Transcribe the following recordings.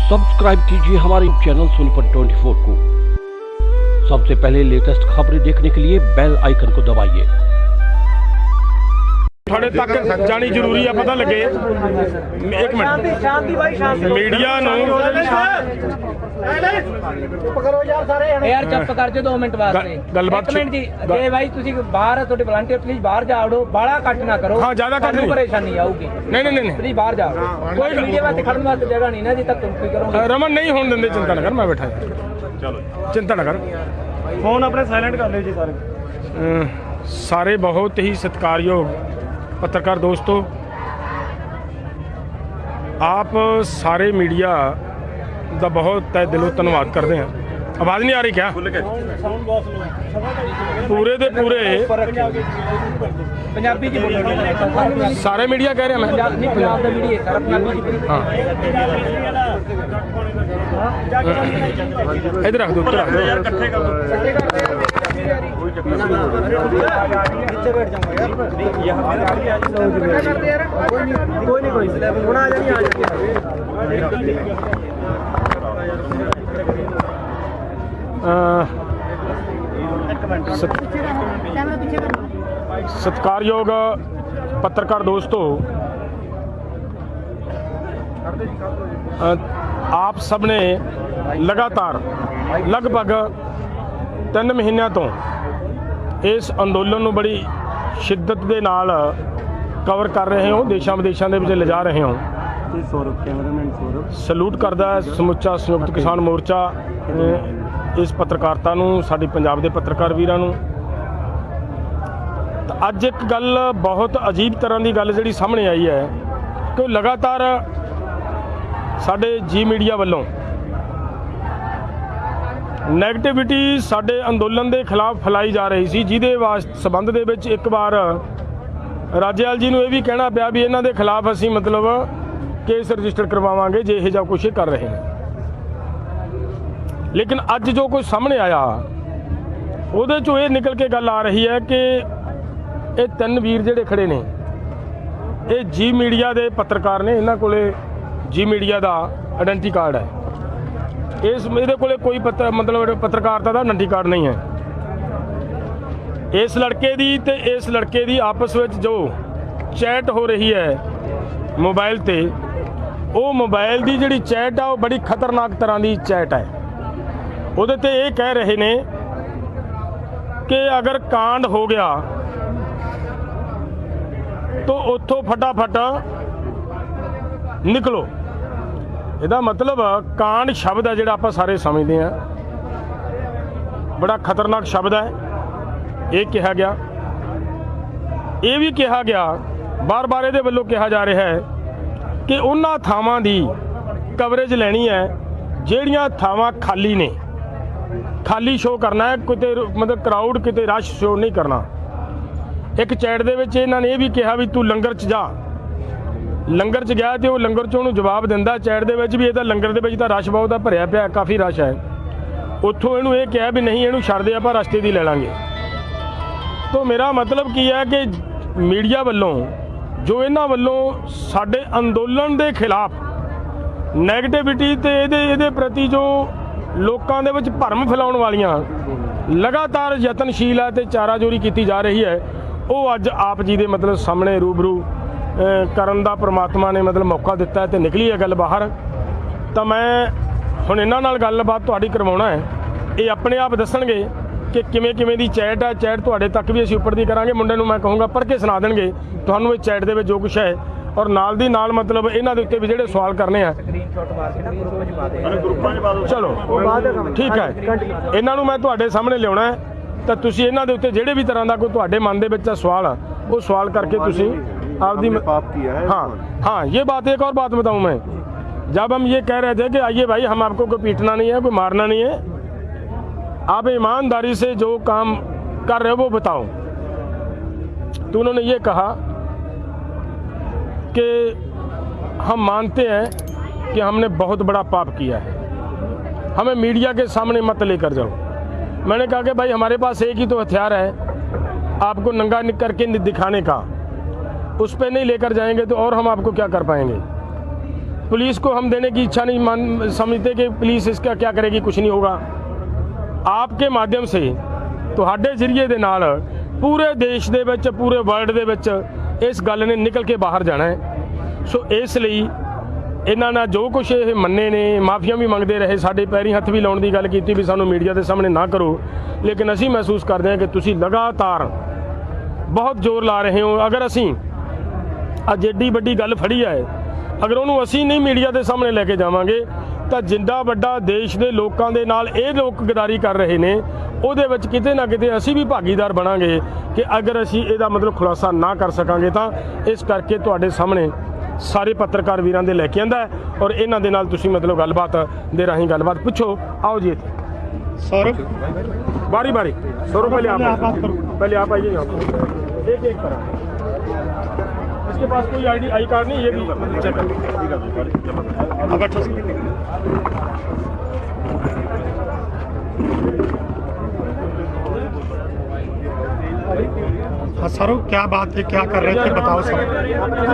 Subscribe कीजिए हमारे channel Sonipat 24 को। सबसे पहले लेटेस्ट खबरें देखने के लिए बेल आइकन को दबाइए। थोड़े तक जानी जरूरी है, पता लगे। एक मिनट मीडिया यार चुप कर जो 2 मिनट वास्ते गलबात एक मिनट जी जे भाई तुसी बाहर थोड़े वॉलंटियर प्लीज बाहर जाओ, बाला कट ना करो। हाँ ज्यादा कट नहीं, परेशानी आऊगी। नहीं प्लीज बाहर जाओ, कोई मीडिया वास्ते खड़न वास्ते जगह नहीं ना जी, तक तुम कोई करो। रमन नहीं होने देंगे, चिंता ना कर, मैं बैठा चलो चिंता ना कर, फोन अपने साइलेंट कर लो जी सारे। सारे बहुत ही सत्कारयोग पत्रकार दोस्तों, आप सारे मीडिया का बहुत तय दिलों धन्यवाद करते हैं। आवाज़ नहीं आ रही क्या? पूरे दे पूरे पंजाबी जी बोलो, सारे मीडिया कह रहे हैं, मैं नहीं पंजाब दा मीडिया सारा पंजाबी जी। हाँ इधर रख दो, इधर रख दो। सत्कारयोग पत्रकार दोस्तों, आप सब ने लगातार लगभग 3 महीनों तो इस अंदोलन ਨੂੰ बड़ी शिद्दत के नाल कवर कर रहे हो, देशों विदेशों के ले जा रहे हो। सलूट करता है समुचा संयुक्त किसान मोर्चा इस पत्रकारिता नूं, साडी पंजाब के पत्रकार वीरां नूं। अज एक गल बहुत अजीब तरह की गल जिहड़ी सामने आई है कि लगातार साडे जी मीडिया वालों नैगेटिविटी साडे अंदोलन के खिलाफ फैलाई जा रही सी, जिहदे संबंध दे विच एक बार राजेवाल जी नूं ये भी कहना पिया भी इन्हां दे खिलाफ असीं मतलब केस रजिस्टर करवावांगे जे इह जिहा कुछ कर रहे हैं। लेकिन अज जो कुछ सामने आया उहदे चों ये निकल के गल आ रही है कि ये 3 वीर जिहड़े खड़े ने ये जी मीडिया के पत्रकार ने, इन्हां कोले जी मीडिया का आइडेंटिटी कार्ड है। इस मेरे को कोई मतलब पत्रकारिता का आइडेंटिटी कार्ड नहीं है। इस लड़के दी ते इस लड़के दी आपस में जो चैट हो रही है मोबाइल ते, वो मोबाइल की जिहड़ी चैट है वो बड़ी खतरनाक तरह की चैट है। उहदे ते ये कह रहे ने कि अगर कांड हो गया तो उत्थों फटाफट निकलो। ਇਹਦਾ मतलब कांड शब्द है जिहड़ा आपां सारे समझते हैं, बड़ा खतरनाक शब्द है। ये कहा गया, ये भी कहा गया, बार बार ये वालों कहा जा रहा है कि उन्हां थावां दी कवरेज लैनी है जिहड़ियां थावां खाली ने, खाली शो करना है, किते मतलब क्राउड किते रश शो नहीं करना। एक चैट दे विच इन्हां ने ये भी कहा भी तू लंगर च जा, लंगर च गया तो लंगर चों जवाब दिंदा चैट दे विच भी, ये लंगर दे विच तां रश बहुत है, भरिया पिया काफ़ी रश है। उत्थों इहनूं ये कहा भी नहीं इहनूं छड्ड दे आपां रस्ते दी ले लांगे। तो मेरा मतलब की है कि मीडिया वालों जो इन्हां वालों साडे अंदोलन के खिलाफ नैगेटिविटी ते इहदे प्रति जो लोकां दे विच भरम फैलाउण वालियां लगातार यतनशील है ते चाराजोरी की जा रही है, वो अज आप जी दे मतलब सामने रूबरू करन दा परमात्मा ने मतलब मौका दिता है तो निकली है गल बाहर। तो मैं हुण इन्हां नाल गलबात तुहाडी करवाउणा है, ये अपने आप दसणगे कि किवें किवें दी चैट है। चैट तुहाडे तक भी असीं उपर दी करांगे, मुंडे नूं मैं कहूँगा पढ़ के सुना देणगे तुहानूं ये चैट दे विच जो कुछ है, और नाल दी नाल मतलब इन्हां दे उत्ते भी जिहड़े सवाल करने आ चलो ठीक है, इन्हां नूं मैं तुहाडे सामने लियाउणा है। तो तुसीं इन्हां दे उत्ते जिहड़े भी तरह का कोई तुहाडे मन दे विच सवाल आ वो सवाल करके तुसीं आपदी पाप किया है। हाँ ये बात, एक और बात बताऊं मैं, जब हम ये कह रहे थे कि आइए भाई हम आपको कोई पीटना नहीं है, कोई मारना नहीं है, आप ईमानदारी से जो काम कर रहे हो वो बताओ। तो उन्होंने ये कहा कि हम मानते हैं कि हमने बहुत बड़ा पाप किया है, हमें मीडिया के सामने मत लेकर जाओ। मैंने कहा कि भाई हमारे पास एक ही तो हथियार है आपको नंगा करके दिखाने का, उस पर नहीं लेकर जाएंगे तो और हम आपको क्या कर पाएंगे। पुलिस को हम देने की इच्छा नहीं समझते कि पुलिस इसका क्या करेगी, कुछ नहीं होगा। आपके माध्यम से ਤੁਹਾਡੇ ਜ਼ਰੀਏ ਦੇ ਨਾਲ ਪੂਰੇ ਦੇਸ਼ ਦੇ ਵਿੱਚ, ਪੂਰੇ ਵਰਲਡ ਦੇ ਵਿੱਚ ਇਸ ਗੱਲ ਨੇ ਨਿਕਲ ਕੇ ਬਾਹਰ ਜਾਣਾ ਹੈ। ਸੋ ਇਸ ਲਈ ਇਹਨਾਂ ਨਾਲ ਜੋ ਕੁਛ ਇਹ ਮੰਨੇ ਨੇ, ਮਾਫੀਆਂ ਵੀ ਮੰਗਦੇ ਰਹੇ, ਸਾਡੇ ਪੈਰੀ ਹੱਥ ਵੀ ਲਾਉਣ ਦੀ ਗੱਲ ਕੀਤੀ ਵੀ ਸਾਨੂੰ ਮੀਡੀਆ ਦੇ ਸਾਹਮਣੇ ਨਾ ਕਰੋ, ਲੇਕਿਨ ਅਸੀਂ ਮਹਿਸੂਸ ਕਰਦੇ ਹਾਂ ਕਿ ਤੁਸੀਂ ਲਗਾਤਾਰ ਬਹੁਤ ਜ਼ੋਰ ਲਾ ਰਹੇ ਹੋ। ਅਗਰ ਅਸੀਂ ਅੱਜ ਏਡੀ ਵੱਡੀ ਗੱਲ ਫੜੀ ਹੈ, ਅਗਰ ਉਹਨੂੰ ਅਸੀਂ ਨਹੀਂ ਮੀਡੀਆ ਦੇ ਸਾਹਮਣੇ ਲੈ ਕੇ ਜਾਵਾਂਗੇ ਤਾਂ ਜਿੰਦਾ ਵੱਡਾ ਦੇਸ਼ ਦੇ ਲੋਕਾਂ ਦੇ ਨਾਲ ਇਹ ਲੋਕ ਗਦਾਰੀ ਕਰ ਰਹੇ ਨੇ, ਉਹਦੇ ਵਿੱਚ ਕਿਤੇ ਨਾ ਕਿਤੇ ਅਸੀਂ ਵੀ ਭਾਗੀਦਾਰ ਬਣਾਂਗੇ ਕਿ ਅਗਰ ਅਸੀਂ ਇਹਦਾ ਮਤਲਬ ਖੁਲਾਸਾ ਨਾ ਕਰ ਸਕਾਂਗੇ ਤਾਂ ਇਸ ਕਰਕੇ ਤੁਹਾਡੇ ਸਾਹਮਣੇ ਸਾਰੇ ਪੱਤਰਕਾਰ ਵੀਰਾਂ ਦੇ ਲੈ ਕੇ ਆਂਦਾ ਔਰ ਇਹਨਾਂ ਦੇ ਨਾਲ ਤੁਸੀਂ ਮਤਲਬ ਗੱਲਬਾਤ ਦੇ ਰਾਹੀਂ ਗੱਲਬਾਤ ਪੁੱਛੋ। आओ जी सौरभ बारी बारी सौरभ पहले आप आइए यहाँ पर। एक एक तरह इसके पास कोई आई कार्ड नहीं, ये भी हाँ सौरभ, क्या बात है, क्या कर रहे थे, बताओ सर।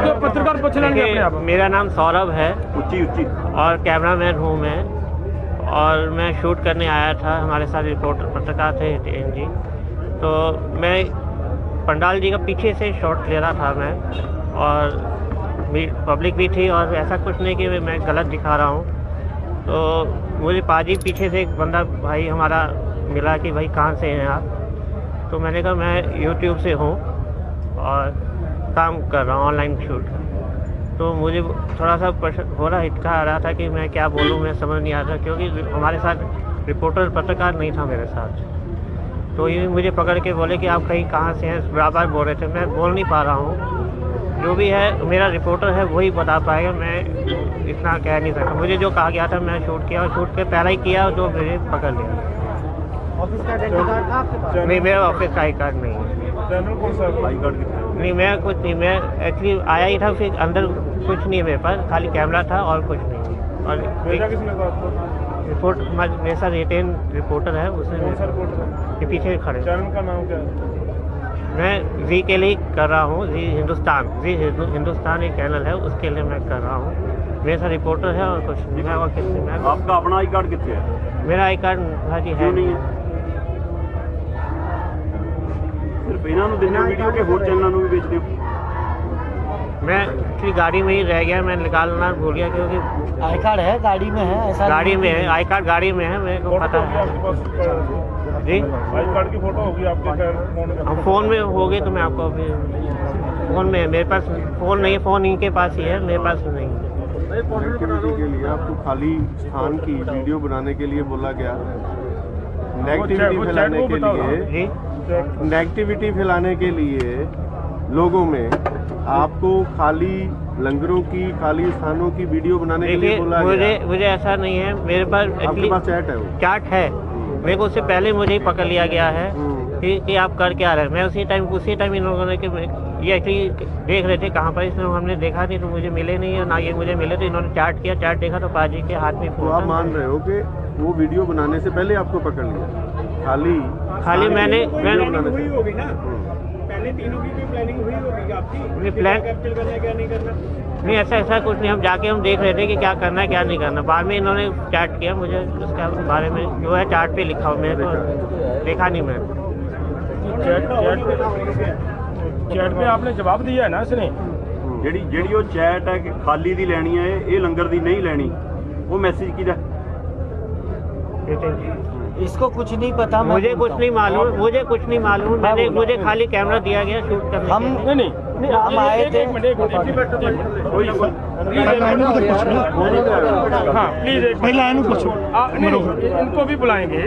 तो पत्रकार पूछ लेंगे अपने आप। मेरा नाम सौरभ है और कैमरामैन हूँ मैं, और मैं शूट करने आया था। हमारे साथ रिपोर्टर पत्रकार थे हितेन जी। तो मैं पंडाल जी का पीछे से शॉट ले रहा था मैं, और पब्लिक भी थी, और ऐसा कुछ नहीं कि मैं गलत दिखा रहा हूँ। तो मुझे पाजी पीछे से एक बंदा भाई हमारा मिला कि भाई कहाँ से हैं आप। तो मैंने कहा मैं यूट्यूब से हूँ और काम कर रहा हूँ ऑनलाइन शूट। तो मुझे थोड़ा सा हो रहा हिचका आ रहा था कि मैं क्या बोलूँ, मैं समझ नहीं आ रहा, क्योंकि हमारे साथ रिपोर्टर पत्रकार नहीं था मेरे साथ। तो ये मुझे पकड़ के बोले कि आप कहीं कहाँ से हैं, बराबर बोल रहे थे। मैं बोल नहीं पा रहा हूँ, जो भी है मेरा रिपोर्टर है वही बता पाएगा, मैं इतना कह नहीं सकता। मुझे जो कहा गया था मैं शूट किया, और शूट के पहले ही किया, जो मुझे पकड़ लिया। ऑफिस का आइडेंटिटी कार्ड था आपके पास? नहीं, मेरा ऑफिस का आई कार्ड नहीं है। चैनल कौन सा आई कार्ड कितना? नहीं, मैं कुछ नहीं, मैं एक्चुअली आया ही था, फिर अंदर कुछ नहीं है मेरे पास, खाली कैमरा था और कुछ नहीं। और भेजा किसने था आपको? रिपोर्ट मेरे साथ रिटेन रिपोर्टर है, उसने कौन सा रिपोर्टर? के पीछे खड़े। चैनल का नाम क्या है? मैं जी के लिए कर रहा हूँ, जी हिंदुस्तान एक चैनल है, उसके लिए मैं कर रहा हूँ। मेरे साथ रिपोर्टर है और कुछ नहीं है। और किसने मैं आपका अपना आई कार्ड कितने है? मेरा आई कार्ड हाजी है नहीं है। सिर्फ इन्हों देने वीडियो के होर चैनलों भी बेचते हो? मैं एक्चुअली गाड़ी में ही रह गया, मैं निकालना भूल गया, क्योंकि आई कार्ड है गाड़ी में है, ऐसा गाड़ी में है, आई कार्ड गाड़ी में है, मेरे को फोटो पता होगी है। आपके पास? जी आई कार्ड की फोटो होगी आपके फोन में? हम फ़ोन में हो गए तो मैं आपको अभी फ़ोन में, मेरे पास फ़ोन नहीं है, फ़ोन इनके पास ही है, मेरे पास नहीं है। नेगेटिविटी के लिए आपको खाली स्थान की वीडियो बनाने के लिए बोला गया, नेगेटिविटी फैलाने के लिए, जी नेगेटिविटी फैलाने के लिए लोगों में आपको खाली लंगरों की, खाली स्थानों की वीडियो बनाने के लिए देखिए, बोला गया। मुझे ऐसा नहीं है, मेरे पास आपके एक्चुअली पास चैट है वो? चार्ट है मेरे को, उससे पहले मुझे ही पकड़ लिया गया है कि आप कर क्या रहे हैं। मैं उसी टाइम इन लोगों ने कि ये एक्चुअली देख रहे थे कहाँ पर, इसमें हमने देखा नहीं तो मुझे मिले नहीं, और ना ये मुझे मिले, तो इन्होंने चार्ट किया, चार्ट देखा तो पाजी के हाथ में तो फोन आप था। मान रहे हो कि वो वीडियो बनाने से पहले आपको पकड़ लिया? खाली मैंने हुई होगी ना, पहले तीनों की कोई प्लानिंग हुई होगी आपकी, प्लान कैप्चर करना क्या नहीं करना? नहीं, ऐसा कुछ नहीं, हम जाके हम देख रहे थे कि क्या करना है क्या नहीं करना। बाद में इन्होंने चार्ट किया, मुझे उसके बारे में जो है चार्ट पे लिखा हो, मेरे को देखा नहीं मैंने। चैट पे आपने जवाब दिया है ना इसने? ਜਿਹੜੀ ਉਹ ਚੈਟ ਹੈ ਕਿ ਖਾਲੀ ਦੀ ਲੈਣੀ ਹੈ, ਇਹ ਲੰਗਰ ਦੀ ਨਹੀਂ ਲੈਣੀ, ਉਹ ਮੈਸੇਜ ਕਿਹਦਾ? इसको कुछ नहीं पता, मुझे कुछ नहीं मालूम, मुझे खाली कैमरा दिया गया शूट करने हम के लिए। नहीं हम आए थे। हाँ प्लीज इनको भी बुलाएंगे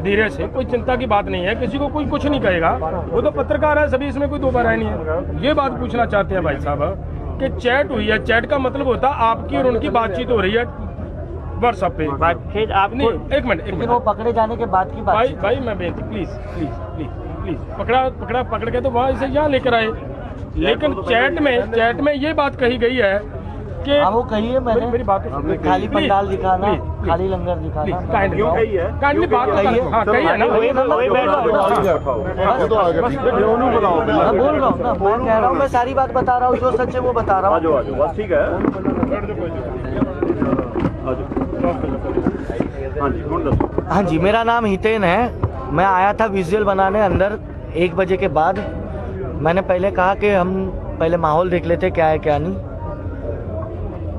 धीरे से, कोई चिंता की बात नहीं है, किसी को कोई कुछ नहीं कहेगा, वो तो पत्रकार है सभी, इसमें कोई दो बार नहीं है। ये बात पूछना चाहते हैं भाई साहब कि चैट हुई है, चैट का मतलब होता है आपकी और उनकी बातचीत हो रही है व्हाट्सएप पे। बातचीत आप नहीं, एक मिनट वो पकड़े जाने के बाद की बात। भाई मैं बेनती, प्लीज पकड़ के तो वहाँ इसे यहाँ लेकर आए, लेकिन चैट में ये बात कही गई है कि हाँ वो कही है मैंने, मेरी बात तो सुनिए। खाली Please, पंडाल दिखाना, please, खाली लंगर दिखाना। क्यों कही है? काइंडली बात कही है? हाँ कही है ना वही दोनों बुलाओ। मैं बोल रहा हूँ ना, मैं कह रहा हूँ, मैं सारी बात बता रहा हूँ, जो सच है वो बता रहा आ हूँ। जाओ बस ठीक है। आ जाओ। हाँ जी ਹੁਣ ਦੱਸੋ। हाँ जी, मेरा नाम हितेन है। मैं आया था विजुअल बनाने अंदर 1 बजे के बाद। मैंने पहले कहा कि हम पहले माहौल देख लेते क्या है क्या नहीं।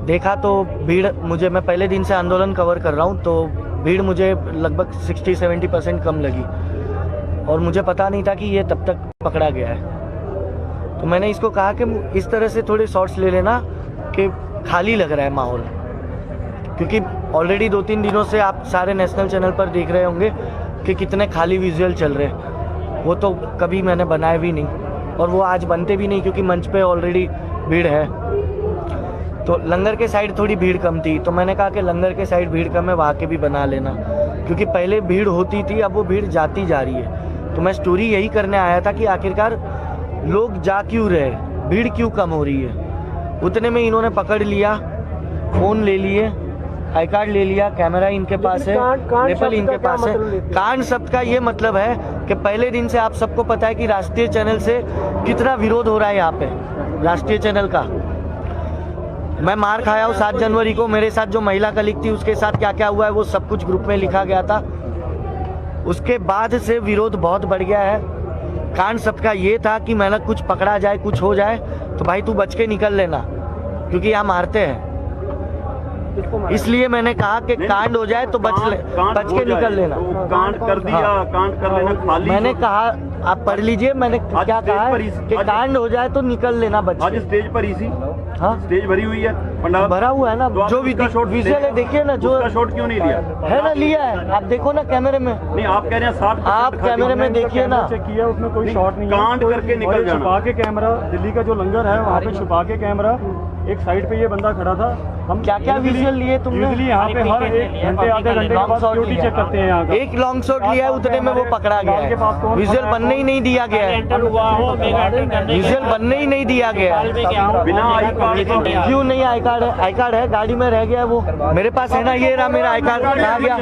देखा तो भीड़, मुझे, मैं पहले दिन से आंदोलन कवर कर रहा हूँ, तो भीड़ मुझे लगभग 60-70% कम लगी और मुझे पता नहीं था कि ये तब तक पकड़ा गया है। तो मैंने इसको कहा कि इस तरह से थोड़े शॉट्स ले लेना कि खाली लग रहा है माहौल, क्योंकि ऑलरेडी 2-3 दिनों से आप सारे नेशनल चैनल पर देख रहे होंगे कि कितने खाली विजुअल चल रहे हैं। वो तो कभी मैंने बनाए भी नहीं और वो आज बनते भी नहीं, क्योंकि मंच पे ऑलरेडी भीड़ है। तो लंगर के साइड थोड़ी भीड़ कम थी, तो मैंने कहा कि लंगर के साइड भीड़ कम है, वहाँ के भी बना लेना, क्योंकि पहले भीड़ होती थी, अब वो भीड़ जाती जा रही है। तो मैं स्टोरी यही करने आया था कि आखिरकार लोग जा क्यों रहे, भीड़ क्यों कम हो रही है। उतने में इन्होंने पकड़ लिया, फ़ोन ले लिए, आई कार्ड ले लिया, कैमरा इनके पास है, रेफल इनके पास है। कांड शब्द का ये मतलब है कि पहले दिन से आप सबको पता है कि राष्ट्रीय चैनल से कितना विरोध हो रहा है यहाँ पे, राष्ट्रीय चैनल का। मैं मार खाया हूँ 7 जनवरी को, मेरे साथ जो महिला कलीग थी उसके साथ क्या क्या हुआ है वो सब कुछ ग्रुप में लिखा गया था। उसके बाद से विरोध बहुत बढ़ गया है। कांड शब्द का ये था कि मैंने कुछ पकड़ा जाए, कुछ हो जाए तो भाई तू बच के निकल लेना, क्योंकि यहाँ मारते हैं। इसलिए मैंने कहा कि कांड हो जाए तो बच के निकल लेना। तो कांड कर दिया, कांड कर लेना खाली। मैंने कहा, आप पढ़ लीजिए, मैंने क्या कहा है कि कांड हो जाए तो निकल लेना बच आज के। स्टेज पर ही सी। हाँ स्टेज भरी हुई है, पंडाल भरा हुआ है ना, तो जो विजुअल है देखिए ना, जो शॉट क्यों नहीं लिया है ना, लिया है, आप देखो ना कैमरे में। नहीं, आप कह रहे हैं 60%। आप कैमरे में देखिए ना, चेक किया, उसमें कोई शॉट नहीं है। कांड करके निकल जाना। छुपा के कैमरा, दिल्ली का जो लंगर है वहाँ पे छुपा के कैमरा, एक साइड पे ये बंदा खड़ा था। हम क्या क्या विजुअल लिए तुमने? यूजुअली यहाँ पे हर 1 घंटे आधे घंटे के बाद सिक्योरिटी चेक करते हैं यहाँ का। एक लॉन्ग शॉट लिया है, उतने में वो पकड़ा गया है। विजुअल बनने ही नहीं दिया गया है, विजुअल बनने ही नहीं दिया गया है। बिना आई कार्ड के क्यों नहीं? आई कार्ड है, आई कार्ड है, गाड़ी में रह गया वो, मेरे पास है ना, ये रहा मेरा आई कार्ड। कहाँ गया?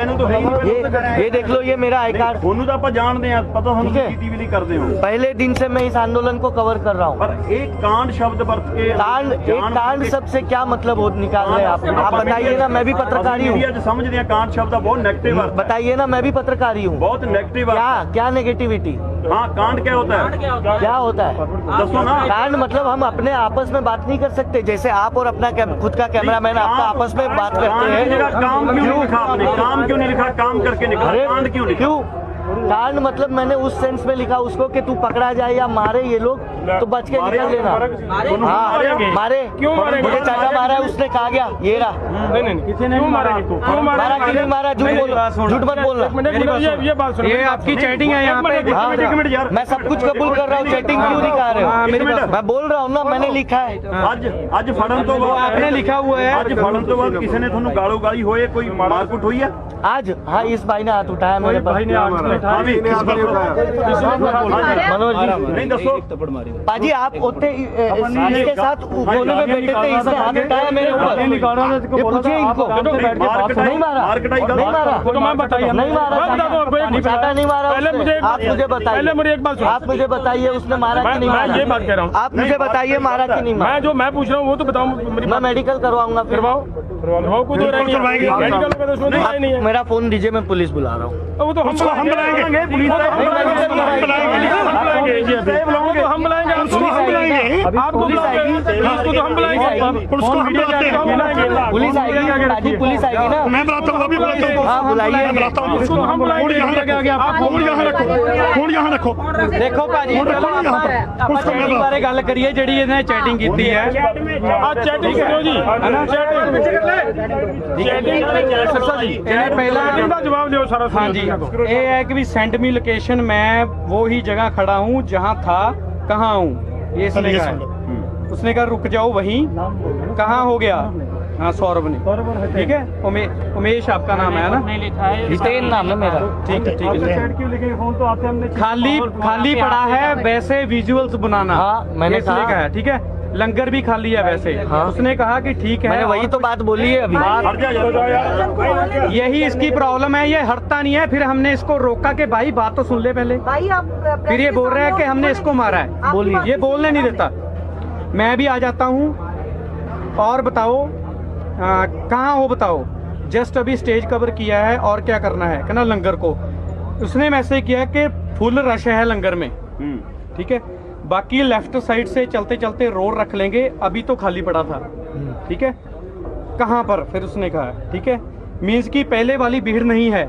ये देख लो, ये मेरा आई कार्ड। ਉਹਨੂੰ ਤਾਂ ਆਪਾਂ ਜਾਣਦੇ ਆ, ਪਤਾ ਤੁਹਾਨੂੰ ठीक है। ਕੀਤੀ ਵੀ ਨਹੀਂ ਕਰਦੇ ਹੋ, पहले दिन से मैं इस आंदोलन को कवर कर रहा हूँ। ਪਰ ਇਹ ਕਾਂਡ शब्द ਵਰਤ ਕੇ कांड, एक कांड शब्द से क्या मतलब हो निकाल रहे हैं आप बताइए ना, मैं भी पत्रकारी हूँ। मीडिया 'ਚ ਸਮਝਦੇ ਆ ਕਾਂਡ शब्द ਦਾ ਬਹੁਤ 네ਗੇਟਿਵ अर्थ, बताइए ना, मैं भी पत्रकारी हूँ। बहुत 네ਗੇਟਿਵ क्या अर्थ। क्या नेगेटिविटी, हाँ, कांड क्या होता है क्या होता है? दसो ना। कांड मतलब हम अपने आपस में बात नहीं कर सकते, जैसे आप और अपना खुद का कैमरामैन आपका आपस में बात करते कांड की जगह हैं। काम क्यों नहीं लिखा आपने? काम क्यों नहीं लिखा? काम करके निकला, अरे कांड क्यों लिखा? क्यों? कांड मतलब मैंने उस सेंस में लिखा उसको कि तू पकड़ा जाए या मारे ये लोग तो बच के निकल लेना। हाँ, मारे क्यों मारेंगे? मुझे चाचा मारा है, उसने कहा गया ये रहा। नहीं क्यों मारा इसको? क्यों मारा कि नहीं मारा? झूठ बोलना, झूठ मत बोलना। ये बात सुनो, ये आपकी चैटिंग है यहाँ पे। हाँ, एक मिनट यार, मैं सब कुछ कबूल कर रहा हूँ, चैटिंग क्यों दिखा रहे हो? मैं बोल रहा हूँ ना, मैंने लिखा है। ਅੱਜ ਫੜਨ ਤੋਂ ਬਾਅਦ आपने लिखा हुआ है। ਅੱਜ ਫੜਨ ਤੋਂ ਬਾਅਦ ਕਿਸੇ ਨੇ ਤੁਹਾਨੂੰ ਗਾਲੋ ਗਾਲੀ ਹੋਏ, ਕੋਈ ਮਾਰਕੁੱਟ ਹੋਈ ਹੈ? आज हाँ, इस भाई ने हाथ उठाया मेरे भाई ने हाथ पर। ਹਾਂ ਵੀ मनोज जी, ਨਹੀਂ ਦੱਸੋ। पाजी आप उतने इसके साथ कोने में बैठे थे, इसने हाथ उठाया मेरे ऊपर। ये पूछिए इनको, नहीं मारा, नहीं मारा, तो मैं बताइए, नहीं मारा, चाटा नहीं मारा। पहले मुझे आप मुझे बताइए, पहले मुझे एक बात सुनो। आप मुझे बताइए उसने मारा कि नहीं मैं मारा? ये बात कह रहा हूँ, आप मुझे बताइए मारा कि नहीं मारा? मैं जो मैं पूछ रहा हूँ वो तो बताओ। मैं मेडिकल करवाऊंगा फिर। करवाओ कुछ हो रहा मेडिकल का तो उसमें तो नहीं है। मेरा फोन दीजिए, मैं पुलिस बुला रहा हूँ। वो तो हम बुलाएंगे, पुलिस हम बुलाएंगे, आपको पुलिस आएगी, आपको तो हम बुलाएंगे, पुलिस आएगी, राजी पुलिस आएगी ना, मैं बुलाता हूँ, अभी बुलाता हूँ। हाँ बुलाइए, उसको हम बुलाएंगे। देखो भाजी, चलो बारे गल करिए ਜਿਹੜੀ ਇਹਨੇ ਚੈਟਿੰਗ ਕੀਤੀ ਹੈ। ਆ ਚੈਟਿੰਗ ਕਰਿਓ ਜੀ, ਚੈਟਿੰਗ ਸਰਸਾ ਜੀ, ਇਹਨੇ ਪਹਿਲਾਂ ਦਾ ਜਵਾਬ ਦਿਓ ਸਾਰਾ। हाँ जी, ये है कि भी सेंड मी लोकेशन, मैं वो ही जगह खड़ा हूँ जहाँ था, कहाँ हूँ, ये इसने कहा है। उसने कहा रुक जाओ वहीं, कहाँ हो गया? हाँ, सौरभ ने, ठीक है। उमेश आपका नाम है ना? हितेन नाम है मेरा। ठीक है, ठीक है। फोन तो आते हमने खाली पड़ा है वैसे विजुअल्स बनाना। हाँ, मैंने इसलिए कहा। कहा है, ठीक है। लंगर भी खाली है वैसे। हाँ। उसने कहा कि ठीक है, मैंने वही तो बात बोली है अभी। यही इसकी प्रॉब्लम है, ये हटता नहीं है। फिर हमने इसको रोका कि भाई बात तो सुन ले पहले। भाई आप फिर ये बोल रहा है कि हमने इसको मारा है। बोलिए। ये बोलने नहीं देता। मैं भी आ जाता हूँ और बताओ कहाँ हो, बताओ। जस्ट अभी स्टेज कवर किया है और क्या करना है, कहना लंगर को। उसने मैसेज किया कि फुल रश है लंगर में, ठीक है, बाकी लेफ्ट साइड से चलते चलते रोड रख लेंगे, अभी तो खाली पड़ा था, ठीक है। कहाँ पर, फिर उसने कहा ठीक है, मीन्स की पहले वाली भीड़ नहीं है,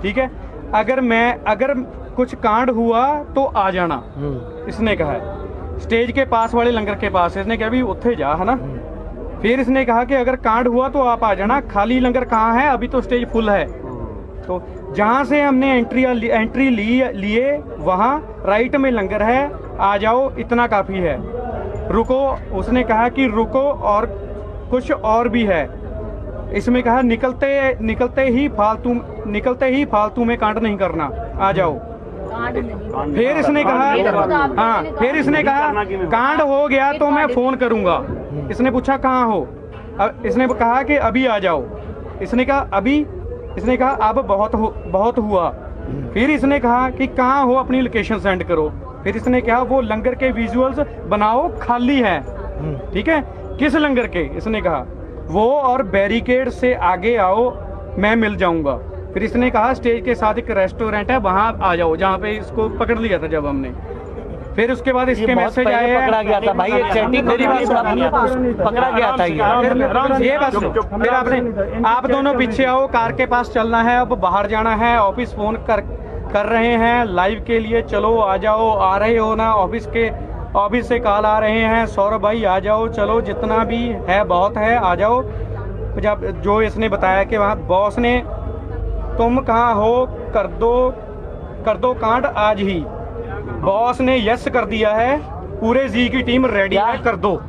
ठीक है। अगर कुछ कांड हुआ तो आ जाना, इसने कहा है। स्टेज के पास वाले लंगर के पास, इसने कहा भी उत्थे जा, है ना। फिर इसने कहा कि अगर कांड हुआ तो आप आ जाना, खाली लंगर कहाँ है, अभी तो स्टेज फुल है। तो जहाँ से हमने एंट्री लिए वहाँ राइट में लंगर है, आ जाओ, इतना काफ़ी है, रुको। उसने कहा कि रुको और कुछ और भी है। इसमें कहा निकलते ही फालतू में कांड नहीं करना, आ जाओ। फिर इसने कहा हाँ, फिर इसने कहा कांड हो गया तो मैं फोन करूंगा। इसने पूछा कहाँ हो, इसने कहा कि अभी आ जाओ। इसने कहा अभी, इसने कहा अब बहुत हुआ। फिर इसने कहा कि कहाँ हो, अपनी लोकेशन सेंड करो। फिर इसने कहा वो लंगर के विजुअल्स बनाओ, खाली है, ठीक है। किस लंगर के, इसने कहा वो, और बैरिकेड से आगे आओ, मैं मिल जाऊंगा। फिर इसने कहा स्टेज के साथ एक रेस्टोरेंट है, वहां आ जाओ, जहाँ पे इसको पकड़ लिया था जब हमने। फिर उसके बाद इसके मैसेज आए हैं, पकड़ा गया था भाई, एक चैटिंग मेरी बात पकड़ा गया था ये बस। फिर आप दोनों पीछे आओ, कार के पास चलना है, अब बाहर जाना है, ऑफिस फोन कर रहे हैं लाइव के लिए, चलो आ जाओ। आ रहे हो ना, ऑफिस से कॉल आ रहे हैं, सौरभ भाई आ जाओ, चलो जितना भी है बहुत है, आ जाओ। जब जो इसने बताया कि वहाँ बॉस ने तुम कहाँ हो, कर दो कांड आज ही। बॉस ने यस कर दिया है, पूरे जी की टीम रेडी है, कर दो।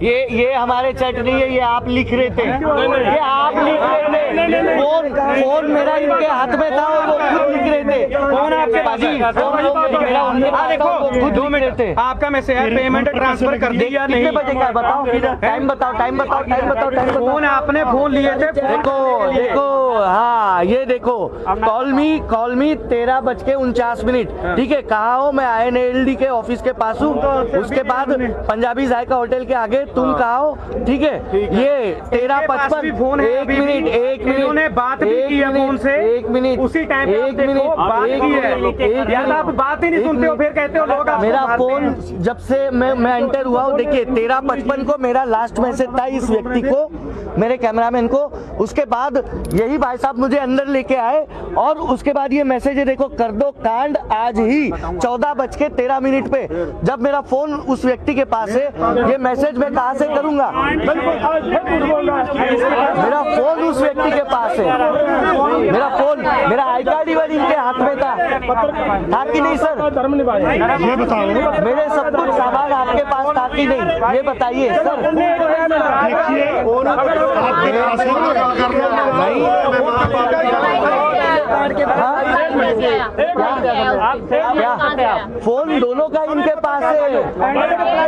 ये हमारे चैट नहीं है, ये आप लिख रहे थे, ये आप लिख रहे थे। फोन मेरा इनके हाथ में था और वो खुद लिख रहे थे। फोन आपके पास देखो, 2 मिनट थे, आपका मैसेज है, पेमेंट ट्रांसफर कर दिया नहीं। कितने बजे का बताओ, टाइम बताओ। फोन आपने फोन लिए थे, देखो हाँ, ये देखो, कॉल मी 13:49, ठीक है। कहाँ हो, मैं INLD के ऑफिस के पास हूँ। उसके बाद पंजाबी जायका होटल के आगे, तुम कहाँ हो, ठीक है। ये 13:55, फोन है, एक मिनट इन्होंने बात भी की है फोन से, एक मिनट उसी टाइम बात की है। या तो आप बात ही नहीं सुनते हो, फिर कहते हो लोग मेरा फोन जब से मैं एंटर हुआ हूँ, देखिए 13:55 को मेरा लास्ट मैसेज था इस व्यक्ति को, मेरे कैमरामैन को। उसके बाद यही भाई साहब मुझे अंदर लेके आए और उसके बाद ये मैसेज है, देखो कर दो कांड आज ही 14:13 पे। जब मेरा फोन उस व्यक्ति के पास है, ये मैसेज मैं कहाँ से करूंगा? मेरा फोन उस व्यक्ति के पास है, मेरा फोन, मेरा आई कार्ड इवन इनके हाथ में था कि नहीं सर? ये बताओ, मेरे सब कुछ सामान आपके पास था कि नहीं, ये बताइए सर। फोन दोनों का इनके पास है,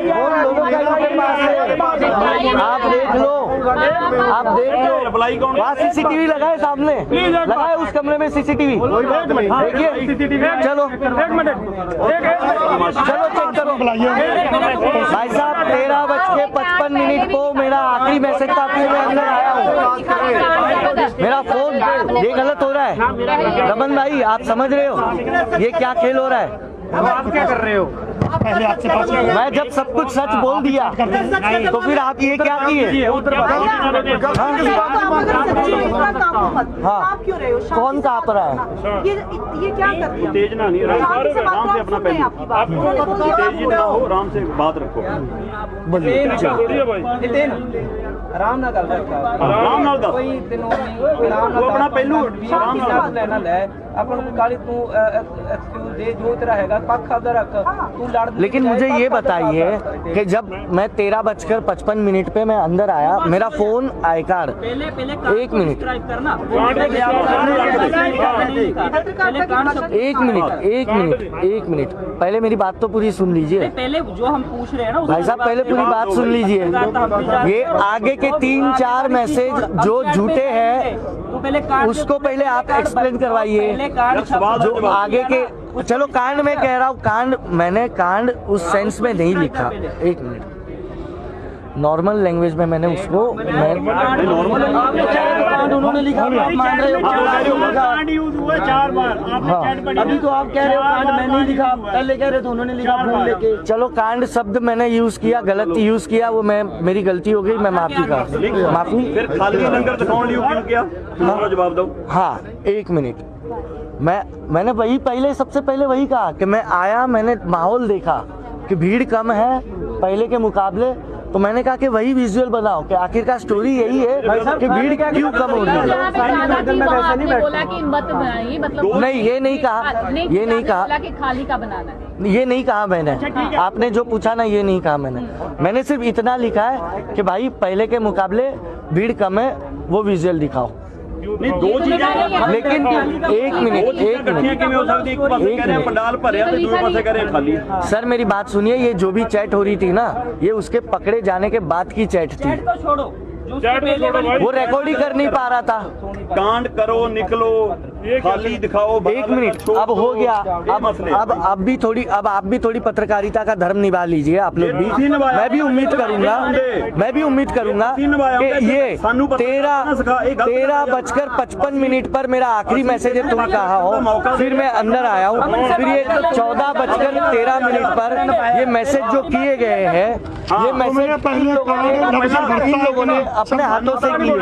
फोन दोनों का इनके पास है। आप देख लो, वहाँ CCTV लगाए, सामने लगाए, उस कमरे में CCTV देखिए। चलो चेक करो भाई साहब। 13:55 को मेरा आखिरी मैसेज था, फिर मैं अंदर आया हूँ। मेरा फोन, ये गलत हो रहा है रमन भाई, आप समझ रहे हो ये क्या खेल हो रहा है? अब आप क्या कर रहे हो? पहले आपसे बात मैं जब सब कुछ सच बोल दिया तो फिर आप ये क्या किए? आप क्यों रहे हो? कौन कहाँ पर है? ये क्या कर दिया? तेज ना नहीं, आराम से अपना पहले तेज ना हो, आराम से बात रखो। आराम ना कर आराम नाल दस, वो अपना पहलू आराम नाल लेना ले अपन काली तू एक्सक्यूज दे जो तेरा हैगा लेकिन मुझे ये बताइए कि जब मैं 13:55 पे मैं अंदर आया, मेरा फोन आई कार्ड, एक मिनट पहले मेरी बात तो पूरी सुन लीजिए। पहले जो हम पूछ रहे हैं ना भाई साहब, पहले पूरी बात सुन लीजिए। ये आगे के 3-4 मैसेज जो झूठे हैं उसको पहले आप एक्सप्लेन करवाइए। जो आगे के, चलो कांड में कह रहा हूँ, कांड मैंने कांड उस सेंस में नहीं लिखा। एक मिनट, नॉर्मल लैंग्वेज में मैंने उसको उन्होंने लिखा, आप मान रहे हो कांड यूज हुआ 4 बार। अभी तो आप कह रहे हो कांड मैं नहीं लिखा, पहले कह रहे थे उन्होंने लिखा भूल लेके। चलो कांड शब्द मैंने यूज किया, गलत यूज किया, वो मेरी गलती हो गई, मैं माफी का माफी। फिर खाली लंगर दिखाने लिए क्यों किया, तुम्हारा जवाब दो। हाँ, एक मिनट, मैंने वही पहले, सबसे पहले वही कहा कि मैं आया, मैंने माहौल देखा कि भीड़ कम है पहले के मुकाबले, तो मैंने कहा कि वही विजुअल बनाओ कि आखिरकार स्टोरी यही है कि भीड़ क्यों कम हो रही है। नहीं, ये नहीं कहा, ये नहीं कहा कि खाली का बनाना है, ये नहीं कहा मैंने। आपने जो पूछा ना, ये नहीं कहा मैंने सिर्फ इतना लिखा है कि भाई पहले के मुकाबले भीड़ कम है, वो विजुअल दिखाओ। नहीं, दो चीजें, लेकिन एक मिनट पंडाल भरे तो दूसरे पासे करें खाली। सर मेरी बात सुनिए, ये जो भी चैट हो रही थी ना, ये उसके पकड़े जाने के बाद की चैट थी। तो छोड़ो, वो रिकॉर्ड ही कर नहीं पा रहा था। कांड करो, निकलो, खाली दिखाओ। एक मिनट, अब हो गया। अब आप भी थोड़ी पत्रकारिता का धर्म निभा लीजिए आप लोग भी। मैं भी उम्मीद करूंगा कि ये 13:55 पर मेरा आखिरी मैसेज है, तुम कहा हो, फिर मैं अंदर आया हूँ, फिर ये 14:13 पर ये मैसेज जो किए गए हैं, ये मैसेज इन लोगों ने अपने हाथों से किए हैं,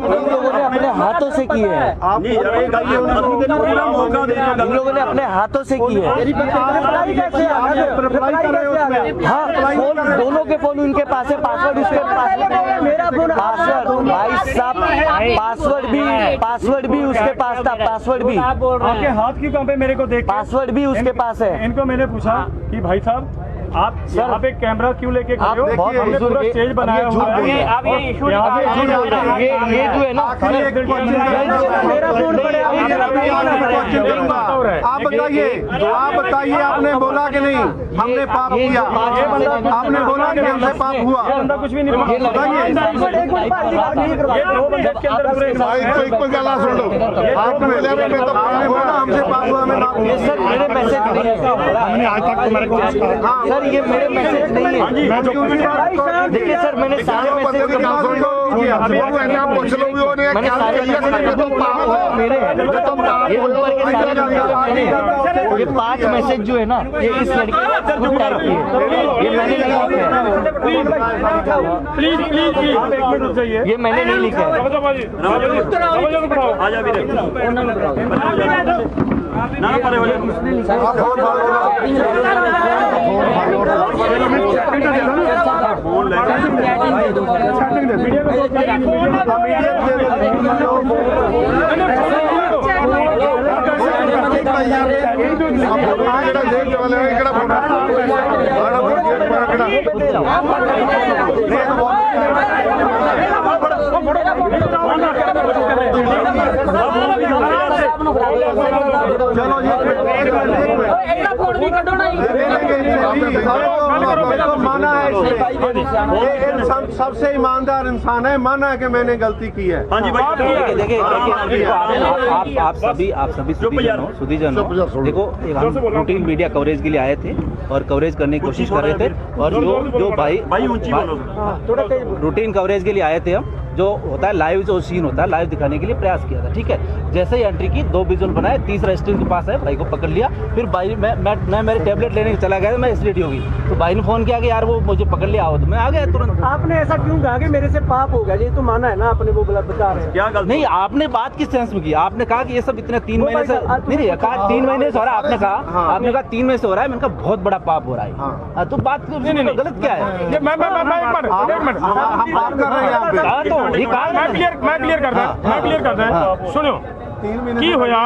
इन लोगों ने अपने हाथों से किए हैं, इन लोगों ने अपने हाथों से किए हैं। हाँ, फोन दोनों के फोन उनके पास है, पासवर्ड उसके पास, पासवर्ड भाई साहब, पासवर्ड भी उसके पास था, पासवर्ड भी। आपके हाथ क्यों कांपे मेरे को देख? पासवर्ड भी उसके पास है। इनको मैंने पूछा कि भाई साहब आप यहाँ पे कैमरा क्यों लेके खड़े हो? हमने पूरा स्टेज बनाया हुआ है। ये जो है ना, मेरा फोन पड़े, आप बताइए आपने बोला कि नहीं हमने पाप किया? आपने बोला कि हमसे पाप हुआ? बंदा कुछ भी नहीं बोला। हमसे पाप हुआ, ये सर मेरे मैसेज नहीं है, सर ये मेरे मैसेज नहीं है। देखिए सर, मैंने सारे मैसेज मेरे ये 5 मैसेज जो है ना, ये इस लड़की को टाइप किए, ये मैंने नहीं लिखे, ये मैंने नहीं लिखा है। माना है, सबसे ईमानदार इंसान है, माना है कि मैंने गलती की है। हाँ जी भाई, देखिए आप सभी सुधीजन हो, देखो हम रूटीन मीडिया कवरेज के लिए आए थे और कवरेज करने की कोशिश कर रहे थे, और जो भाई ऊंची बोलो, रूटीन कवरेज के लिए आए थे हम, जो होता है लाइव, जो सीन होता है लाइव दिखाने के लिए प्रयास किया था, ठीक है। जैसे ही एंट्री की, 2 विजुअल बनाए, तीसरा स्टेज के पास है, भाई को पकड़ लिया, फिर भाई मैं मेरे टैबलेट लेने चला गया, मैं एसिडिटी हो गई, तो भाई ने फोन किया कि यार वो मुझे पकड़ लिया, आओ, तो मैं आ गया तुरंत। आपने ऐसा क्यों कहा कि मेरे से पाप हो गया? ये तो माना है ना आपने, वो गलत बता रहे हैं। क्या गलती? नहीं, आपने बात किस सेंस में की? आपने कहा कि ये सब इतने 3 महीने से नहीं कहा, 3 महीने से हो रहा है, आपने कहा 3 महीने से हो रहा है, मैंने कहा बहुत बड़ा पाप हो रहा है, तो बात गलत क्या है? मैं क्लियर करता है, सुनो की होया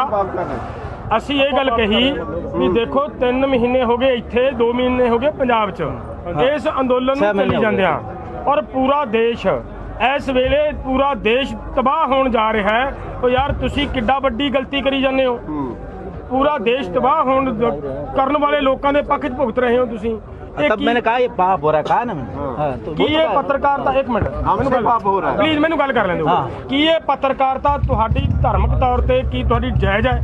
ਅਸੀਂ ਇਹ ਗੱਲ ਕਹੀ ਵੀ ਦੇਖੋ 3 ਮਹੀਨੇ ਹੋ ਗਏ ਇੱਥੇ, 2 ਮਹੀਨੇ ਹੋ ਗਏ ਪੰਜਾਬ 'ਚ ਇਸ ਅੰਦੋਲਨ ਨੂੰ ਚੱਲੀ ਜਾਂਦਿਆਂ, ਔਰ ਪੂਰਾ ਦੇਸ਼ ਇਸ ਵੇਲੇ ਪੂਰਾ ਦੇਸ਼ ਤਬਾਹ ਹੋਣ ਜਾ ਰਿਹਾ ਹੈ। ਉਹ ਯਾਰ ਤੁਸੀਂ ਕਿੱਡਾ ਵੱਡੀ ਗਲਤੀ ਕਰੀ ਜਾਂਦੇ ਹੋ। ਪੂਰਾ ਦੇਸ਼ ਤਬਾਹ ਹੋਣ ਕਰਨ ਵਾਲੇ ਲੋਕਾਂ ਦੇ ਪੱਖ 'ਚ ਭੁਗਤ ਰਹੇ ਹੋ ਤੁਸੀਂ। तब मैंने कहा ये पाप हो रहा है, कहा ना मैंने। हाँ, तो ਕੀ ਇਹ ਪੱਤਰਕਾਰਤਾ ਇੱਕ ਮਿੰਟ ਪਲੀਜ਼ ਮੈਨੂੰ ਗੱਲ ਕਰ ਲੈਣ ਦਿਓ। ਕੀ ਇਹ ਪੱਤਰਕਾਰਤਾ ਤੁਹਾਡੀ ਧਾਰਮਿਕ ਤੌਰ ਤੇ ਕੀ ਤੁਹਾਡੀ ਜਾਇਜ਼ ਹੈ?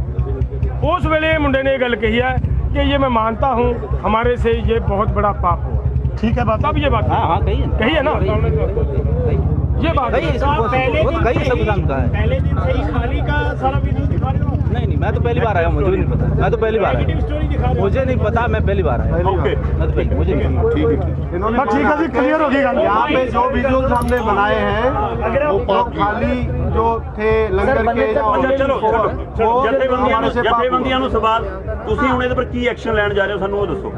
उस वेले मुंडे ने गल कही है कि ये मैं मानता हूँ हमारे से ये बहुत बड़ा पाप हुआ। ठीक है बात, अब ये बात कही है ना, ये बात पहले दिन से ही खाली का सारा वीडियो दिखा रहे हो? नहीं, मैं तो पहली बार आया, मुझे भी नहीं पता, मैं तो पहली बार आया, मुझे नहीं पता, मैं पहली बार आया, मुझे ठीक है जी, क्लियर होगी। यहाँ पे जो विजुअल्स हमने बनाए हैं वो खाली जो थे लंगर के, ਜਥੇਬੰਦੀਆਂ ਨੂੰ ਸਵਾਲ, ਤੁਸੀਂ ਹੁਣ ਇਹਦੇ ਪਰ ਕੀ ਐਕਸ਼ਨ ਲੈਣ ਜਾ ਰਹੇ ਹੋ, ਸਾਨੂੰ ਉਹ ਦੱਸੋ।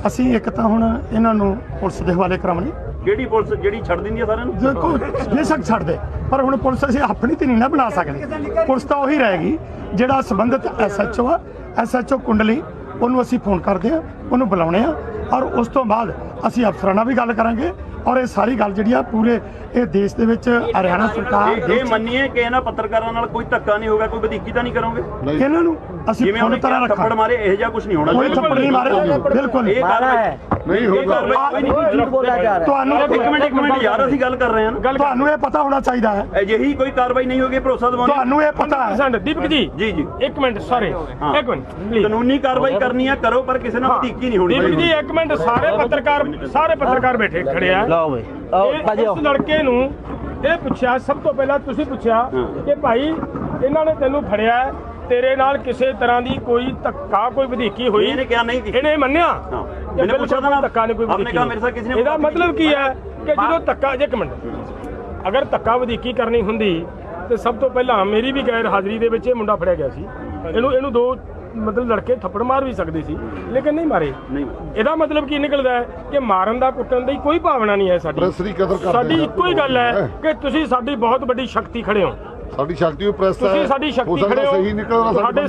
ਅਸੀਂ ਇੱਕ ਤਾਂ ਹੁਣ ਇਹਨਾਂ ਨੂੰ ਪੁਲਿਸ ਦੇ ਹਵਾਲੇ ਕਰਾਉਣੀ, ਕਿਹੜੀ ਪੁਲਿਸ ਜਿਹੜੀ ਛੱਡ ਦਿੰਦੀ ਆ ਸਾਰਿਆਂ ਨੂੰ? ਦੇਖੋ ਬੇਸ਼ੱਕ ਛੱਡ ਦੇ, ਪਰ ਹੁਣ ਪੁਲਿਸ ਅਸੀਂ ਆਪਣੀ ਤੇ ਨਹੀਂ ਨਾ ਬਣਾ ਸਕਦੇ। ਪੁਲਿਸ ਤਾਂ ਉਹੀ ਰਹੇਗੀ ਜਿਹੜਾ ਸੰਬੰਧਿਤ ਐਸਐਚਓ ਆ, ਐਸਐਚਓ ਕੁੰਡਲੀ, ਉਹਨੂੰ ਅਸੀਂ ਫੋਨ ਕਰਦੇ ਆ, ਉਹਨੂੰ ਬੁਲਾਉਣੇ ਆ, ਔਰ ਉਸ ਤੋਂ ਬਾਅਦ ਅਸੀਂ ਅਫਸਰਾਂ ਨਾਲ ਵੀ ਗੱਲ ਕਰਾਂਗੇ। ਔਰ ਇਹ ਸਾਰੀ ਗੱਲ ਜਿਹੜੀ ਆ ਪੂਰੇ ਇਹ ਦੇਸ਼ ਦੇ ਵਿੱਚ ਹਰਿਆਣਾ ਸਰਕਾਰ ਇਹ ਮੰਨੀਏ ਕਿ ਇਹਨਾਂ ਪੱਤਰਕਾਰਾਂ ਨਾਲ ਕੋਈ ਧੱਕਾ ਨਹੀਂ ਹੋਗਾ, ਕੋਈ ਵਧੀਕੀ ਤਾਂ ਨਹੀਂ ਕਰੋਗੇ ਇਹਨਾਂ ਨੂੰ ਅਸੀਂ ਜਿਵੇਂ ਉਹਨੇ ਤਰ੍ਹਾਂ ਰੱਖਾਂ। ਥੱਪੜ ਮਾਰੇ ਇਹ ਜਿਹਾ ਕੁਝ ਨਹੀਂ ਹੋਣਾ, ਕੋਈ ਥੱਪੜ ਨਹੀਂ ਮਾਰੇ, ਬਿਲਕੁਲ ਇਹ ਕਾਰਵਾਈ ਨਹੀਂ ਹੋਗਾ। ਤੁਹਾਨੂੰ ਇੱਕ ਮਿੰਟ ਯਾਰ, ਅਸੀਂ ਗੱਲ ਕਰ ਰਹੇ ਹਾਂ ਨਾ, ਤੁਹਾਨੂੰ ਇਹ ਪਤਾ ਹੋਣਾ ਚਾਹੀਦਾ ਹੈ ਅਜਿਹੀ ਕੋਈ ਕਾਰਵਾਈ ਨਹੀਂ ਹੋਗੀ ਭਰੋਸਾ ਦਿਵਾਉਣਾ। ਤੁਹਾਨੂੰ ਇਹ ਪਤਾ ਹੈ ਦੀਪਕ ਜੀ? ਜੀ ਜੀ, ਇੱਕ ਮਿੰਟ, ਸੌਰੀ, ਇੱਕ ਮਿੰਟ ਪਲੀਜ਼। ਕਾਨੂੰਨੀ ਕਾਰਵਾਈ ਕਰਨੀ ਹੈ ਕਰੋ, ਪਰ ਕਿਸੇ ਨਾਲ ਵਧੀਕੀ ਨਹੀਂ ਹੋਣੀ। ਦੀਪਕ ਜੀ ਇੱਕ ਮਿੰਟ, ਸਾਰੇ ਪੱਤਰਕਾਰ ਬੈਠੇ ਖੜੇ ਆ। ਉਸ ਲੜਕੇ ਨੂੰ ਇਹ ਪੁੱਛਿਆ, ਸਭ ਤੋਂ ਪਹਿਲਾਂ ਤੁਸੀਂ ਪੁੱਛਿਆ ਕਿ ਭਾਈ ਇਹਨਾਂ ਨੇ ਤੈਨੂੰ ਫੜਿਆ, ਤੇਰੇ ਨਾਲ ਕਿਸੇ ਤਰ੍ਹਾਂ ਦੀ ਕੋਈ ਧੱਕਾ ਕੋਈ ਵਧੀਕੀ ਹੋਈ? ਇਹਨੇ ਕਿਹਾ ਨਹੀਂ ਕੀਤੀ। ਇਹਨੇ ਮੰਨਿਆ मैंने पूछा था ना, ਧੱਕਾ ਨਹੀਂ ਕੋਈ आपने कहा मेरे साथ किसी ने। ਇਹਦਾ ਮਤਲਬ ਕੀ ਹੈ ਕਿ ਜਦੋਂ ਧੱਕਾ, ਇੱਕ ਮਿੰਟ, ਅਗਰ ਧੱਕਾ ਵਧੀਕੀ ਕਰਨੀ ਹੁੰਦੀ ਤੇ ਸਭ ਤੋਂ ਪਹਿਲਾਂ ਮੇਰੀ ਵੀ ਗੈਰ ਹਾਜ਼ਰੀ ਦੇ ਵਿੱਚ ਇਹ ਮੁੰਡਾ ਫੜਿਆ ਗਿਆ ਸੀ। ਇਹਨੂੰ 2 ਮਤਲਬ ਲੜਕੇ ਥੱਪੜ ਮਾਰ ਵੀ ਸਕਦੇ ਸੀ, ਲੇਕਿਨ ਨਹੀਂ ਮਾਰੇ। ਇਹਦਾ ਮਤਲਬ ਕੀ ਨਿਕਲਦਾ ਹੈ ਕਿ ਮਾਰਨ ਦਾ ਕੁੱਟਣ ਦੀ ਕੋਈ ਭਾਵਨਾ ਨਹੀਂ ਹੈ ਸਾਡੀ। ਸਾਡੀ ਇੱਕੋ ਹੀ ਗੱਲ ਹੈ ਕਿ ਤੁਸੀਂ ਸਾਡੀ ਬਹੁਤ ਵੱਡੀ ਸ਼ਕਤੀ ਖੜੇ ਹੋ। ਸਾਡੀ ਸ਼ਕਤੀ ਪ੍ਰੈਸ ਹੈ, ਤੁਸੀਂ ਸਾਡੀ ਸ਼ਕਤੀ ਖੜੇ ਹੋ, ਸਾਡੇ